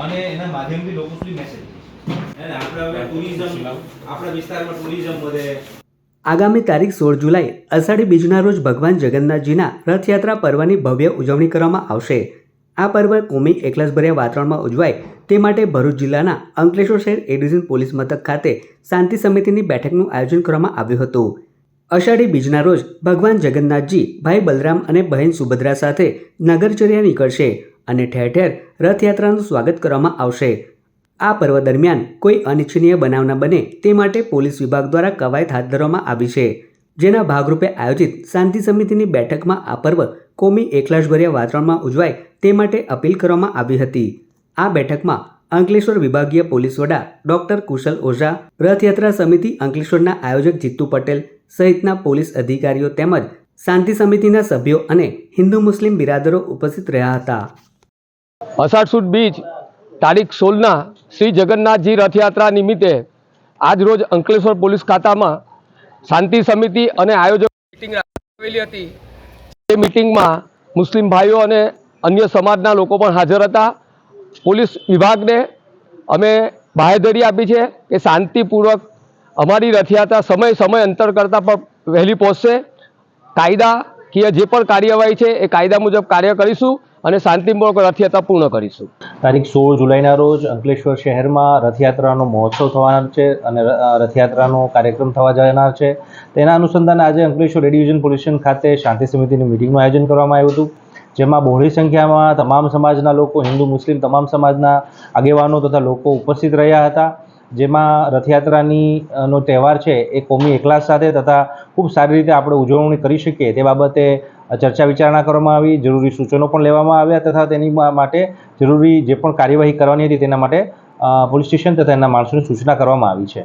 અને એના માધ્યમથી લોકો સુધી મેસેજ અને આપણે હવે ટુરિઝમ આપણા વિસ્તારમાં ટુરિઝમ વધે। આગામી તારીખ 16 જુલાઈ અષાઢી બીજના રોજ ભગવાન જગન્નાથજીના રથયાત્રા પર્વની ભવ્ય ઉજવણી કરવામાં આવશે। આ પર્વ કોમી એકલાસભર્યા વાતાવરણમાં ઉજવાય તે માટે ભરૂચ જિલ્લાના અંકલેશ્વર શહેર એ ડિવિઝન પોલીસ મથક ખાતે શાંતિ સમિતિની બેઠકનું આયોજન કરવામાં આવ્યું હતું। અષાઢી બીજના રોજ ભગવાન જગન્નાથજી ભાઈ બલરામ અને બહેન સુભદ્રા સાથે નગરચર્યા નીકળશે અને ઠેર ઠેર રથયાત્રાનું સ્વાગત કરવામાં આવશે। આ પર્વ દરમિયાન કોઈ અનિચ્છનીય બનાવ ન બને તે માટે પોલીસ વિભાગ દ્વારા કવાયત હાથ ધરવામાં આવી છે, જેના ભાગરૂપે આયોજિત શાંતિ સમિતિની બેઠકમાં આ પર્વ કોમી એકલાશભર્યા વાતાવરણમાં ઉજવાય તે માટે અપીલ કરવામાં આવી હતી। આ બેઠકમાં અંકલેશ્વર વિભાગીય પોલીસ વડા ડોક્ટર કુશલ ઓઝા, રથયાત્રા સમિતિ અંકલેશ્વરના આયોજક જીતુ પટેલ સહિતના પોલીસ અધિકારીઓ તેમજ શાંતિ સમિતિના સભ્યો અને હિન્દુ મુસ્લિમ બિરાદરો ઉપસ્થિત રહ્યા હતા। અષાઢ સુદ બીજ તારીખ 16ના શ્રી જગન્નાથજી રથયાત્રા નિમિત્તે આજ રોજ અંકલેશ્વર પોલીસ ખાતામાં શાંતિ સમિતિ અને આયોજક મિટિંગ આવેલી હતી। તે મિટિંગમાં મુસ્લિમ ભાઈઓ અને અન્ય સમાજના લોકો પણ હાજર હતા। પોલીસ વિભાગને અમે બાંહેધરી આપી છે કે શાંતિપૂર્વક અમારી રથયાત્રા સમય અંતર કરતાં પણ વહેલી પહોંચશે। કાયદાકીય જે પણ કાર્યવાહી છે એ કાયદા મુજબ કાર્ય કરીશું અને શાંતિપૂર્વક રથયાત્રા પૂર્ણ કરીશું। તારીખ 16 જુલાઈના રોજ અંકલેશ્વર શહેરમાં રથયાત્રાનો મહોત્સવ થવાનો છે અને રથયાત્રાનો કાર્યક્રમ થવા જનાર છે। તેના અનુસંધાને આજે અંકલેશ્વર એ ડિવિઝન પોલીસ સ્ટેશન ખાતે શાંતિ સમિતિની મિટિંગનું આયોજન કરવામાં આવ્યું હતું, જેમાં બહોળી સંખ્યામાં તમામ સમાજના લોકો, હિન્દુ મુસ્લિમ તમામ સમાજના આગેવાનો તથા લોકો ઉપસ્થિત રહ્યા હતા। જેમાં રથયાત્રાની નો તહેવાર છે એ કોમી એકલાસ સાથે તથા ખૂબ સારી રીતે આપણે ઉજવણી કરી શકીએ તે બાબતે ચર્ચા વિચારણા કરવામાં આવી, જરૂરી સૂચનો પણ લેવામાં આવ્યા તથા તેની માટે જરૂરી જે પણ કાર્યવાહી કરવાની હતી તેના માટે પોલીસ સ્ટેશન તથા એના માણસોની સૂચના કરવામાં આવી છે।